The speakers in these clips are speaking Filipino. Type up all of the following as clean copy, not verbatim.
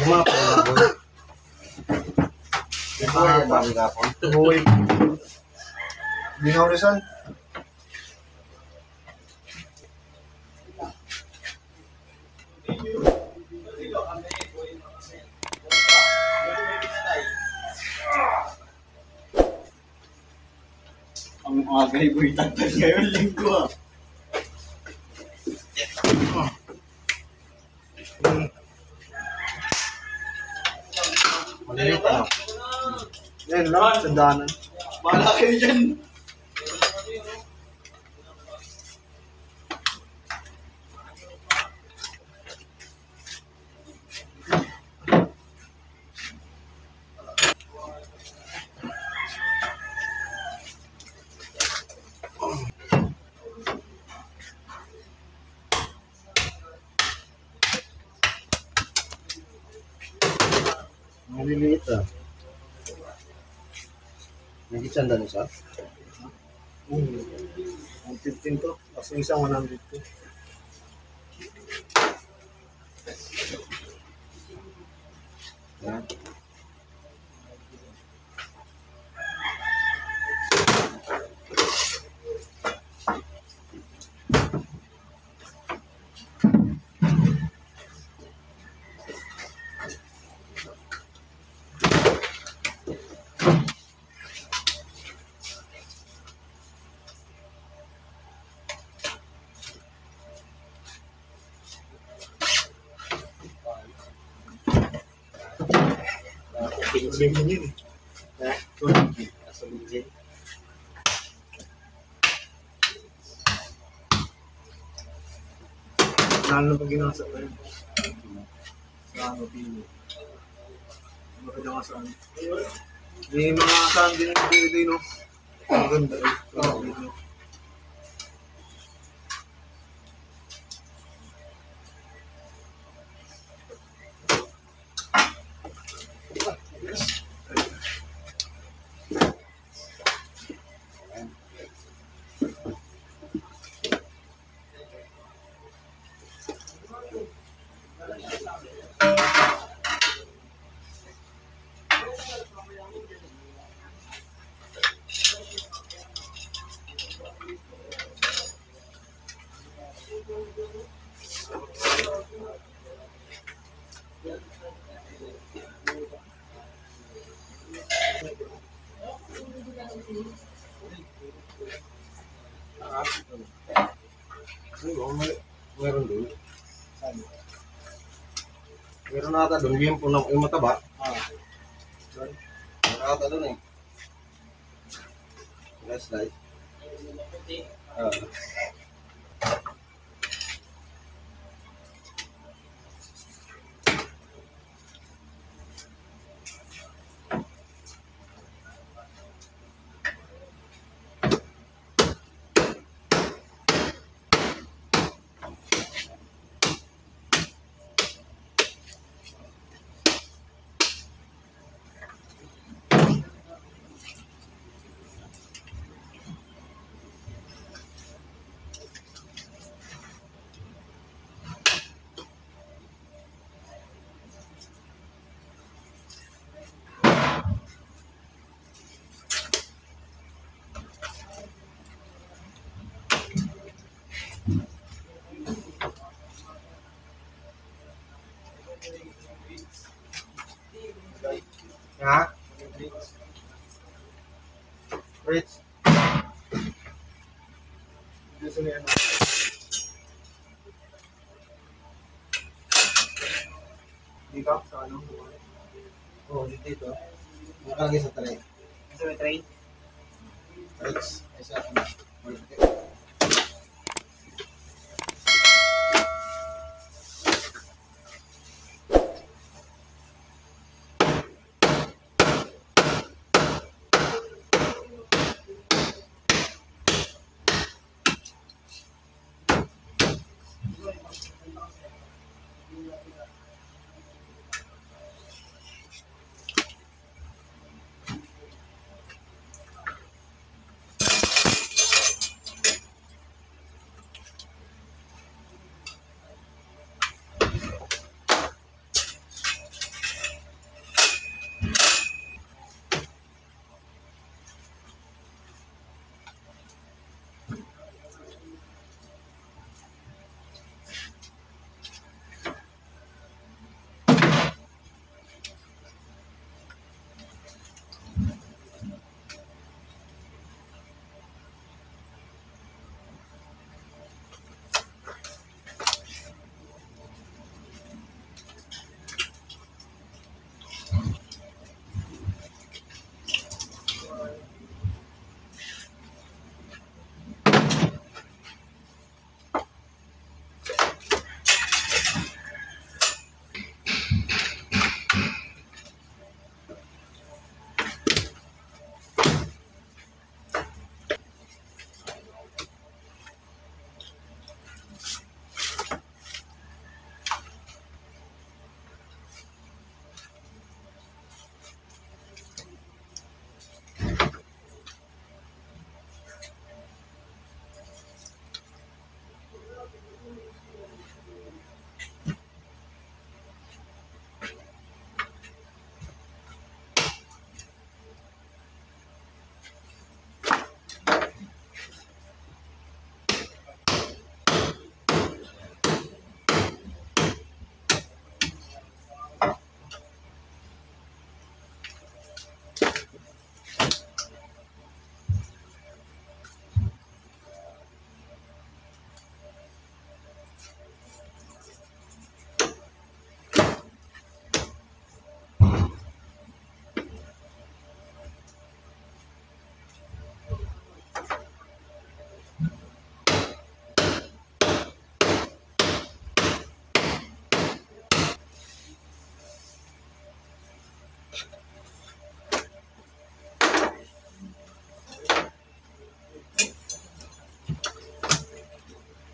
Gumapon na boy. Uy. Ginaw Rizal. Ang agay boy tagtag ngayon linggo ah. Maliliit na. Yan lang, sandanan. Bahala kayo dyan. Maliliit ah. Nagitsanda siya? 115 to. Kasi isang 100 to. Yan. Suling mo yun eh. Suling din. Lalo pag ginasa ko yun. Sa ano, pino. Maganda nga saan. May mga saan din yung video, no? Maganda eh. Meron doon. Meron ata doon. Yung mataba. Meron ata doon eh. Flashlight. Ha? Rich. Gusto niya ano? Dito? Sa ano? Oo, dito. Nakalagay sa tray. Sa tray? Rich. Ay sa ano?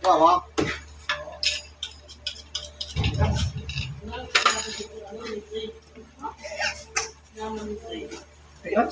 Bawa. Ayan.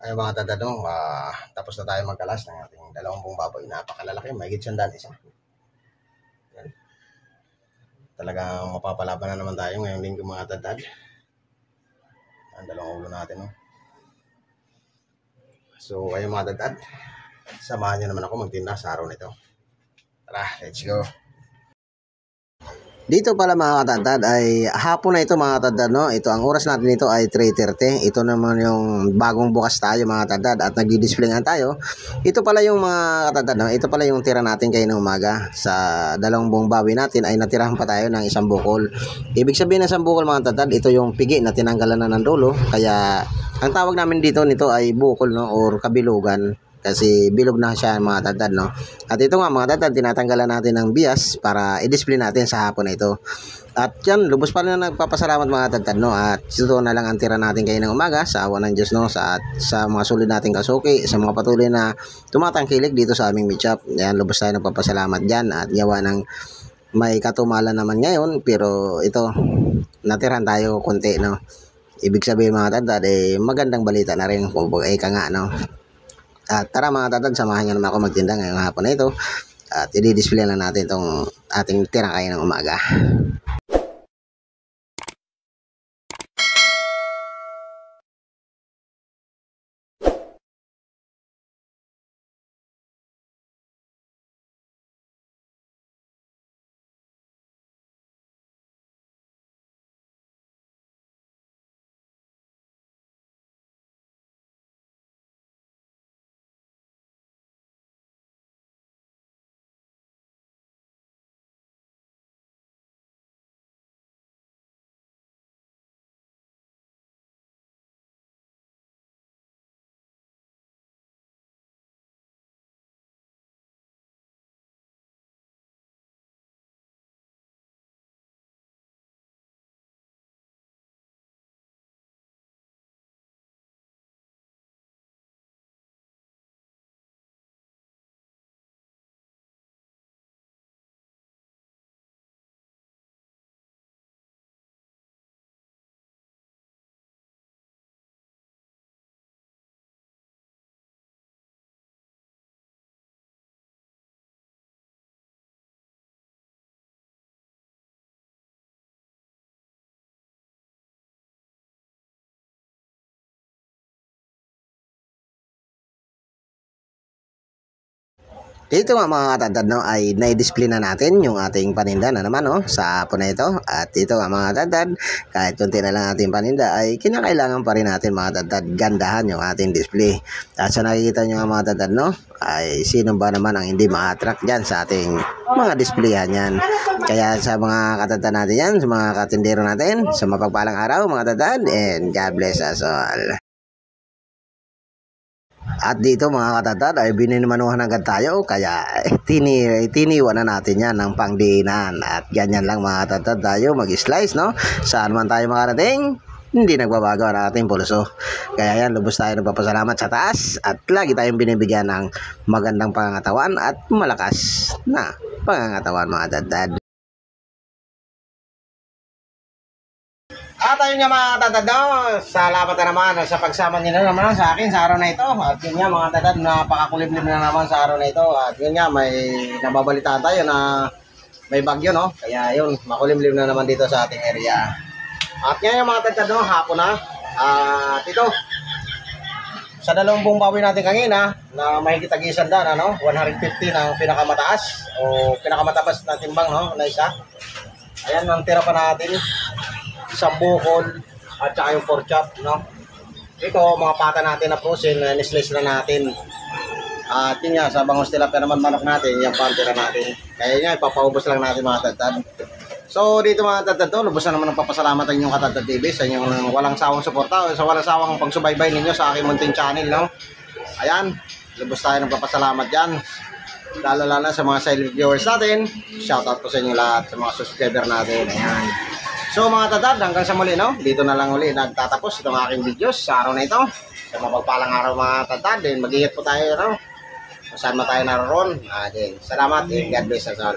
Ay mga tadano, tapos na tayo magkalas ng ating dalawang buong baboy. Napakalalaki, mahigit 100 isa. Yan. Talagang mapapalaban na naman tayo ngayong linggo mga tadad. Ang dalawang ulo natin. No? So ayun mga tadad, samahan nyo naman ako magtinda sa araw nito. Tara, let's go. Dito pala mga katadad ay hapon na ito mga katadad, no? Ito ang oras natin dito ay 3:30. Ito naman yung bagong bukas tayo mga katadad at nagdi-display nga tayo. Ito pala yung mga katadad, no? Ito pala yung tira natin kayo ng umaga. Sa dalawang buong bawi natin ay natirahan pa tayo ng isang bukol. Ibig sabihin ng isang bukol mga katadad, ito yung pigi na tinanggalan na ng dulo. Kaya ang tawag namin dito nito ay bukol, no? Or kabilugan. Kasi bilog na siya mga tadad, no? At ito nga mga tadad, tinatanggalan natin ng bias para i-display natin sa hapon na ito. At yan, lubos pa rin na nagpapasalamat mga tadad, no? At ito na lang ang tira natin kayo ng umaga sa awa ng Diyos, no? Sa mga sulit nating kasuki, sa mga patuloy na tumatangkilik dito sa aming meet shop. Yan, lubos tayo nagpapasalamat dyan at yawa ng may katumalan naman ngayon. Pero ito, natiran tayo konti, no? Ibig sabihin mga tadad, magandang balita na rin kung ika nga, no? At tara mga tatad, samahan nyo naman ako magtinda ngayong hapon na ito. At i-display lang natin itong ating tirang kain ng umaga. Dito nga mga katadad, no, ay na-display na natin yung ating paninda na naman, no, sa hapon na ito. At dito nga mga katadad, kahit kunti na lang ating paninda ay kinakailangan pa rin natin mga katadad gandahan yung ating display. At sa nakikita nyo nga mga katadad, no, ay sino ba naman ang hindi ma-attract dyan sa ating mga displayan yan. Kaya sa mga katadad natin yan, sa mga katindero natin, sa mapagpalang araw mga katadad, and God bless us all. At dito mga katadad ay bininimanuhan agad tayo, kaya tiniwan na natin yan ng pangdiinan. At ganyan lang mga katadad, tayo mag-slice, no? Saan man tayo makarating, hindi nagbabago ang ating pulso. Kaya yan, lubos tayo nagpapasalamat sa taas at lagi tayong binibigyan ng magandang pangangatawan at malakas na pangangatawan mga katadad. At ayun nga mga katadad, no? Salamat na naman sa pagsama nyo na naman sa akin sa araw na ito. At yun nga mga katadad, napakakulimlim na naman sa araw na ito. At yun nga, may nababalitaan tayo na may bagyo, no? Kaya yun, makulimlim na naman dito sa ating area. At ngayon mga katadad, no? Hapon na. At ito, sa dalawang buong bawi natin kanina, na mahigit tag-100 na, no? 150 ang pinakamataas o pinakamatabas na timbang, no? Na isa. Ayan, ang tira pa natin. Isang bukol at saka yung pork chop, no? Ito, mga pata natin na frozen, nislice na natin. At yun nga, sa bangus tilapia naman manok natin, yung pantira natin. Kaya nga, ipapaubos lang natin mga katadad. So, dito mga katadad to, lubos na naman ang papasalamat ang inyong Katadad TV sa inyong walang sawang suporta o sa walang sawang pagsubaybay ninyo sa aking munting channel, no? Ayan, lubos tayo ng papasalamat dyan. Lalo-lalo sa mga silent viewers natin. Shoutout po sa inyo lahat, sa mga subscriber natin. Ayan. So mga katadad, hanggang sa muli, no? Dito na lang uli nagtatapos itong aking videos sa araw na ito. Sa mapagpalang araw mga katadad, din mag-iingat po tayo, no? Kung saan mo tayo naroon. Salamat and God bless us all.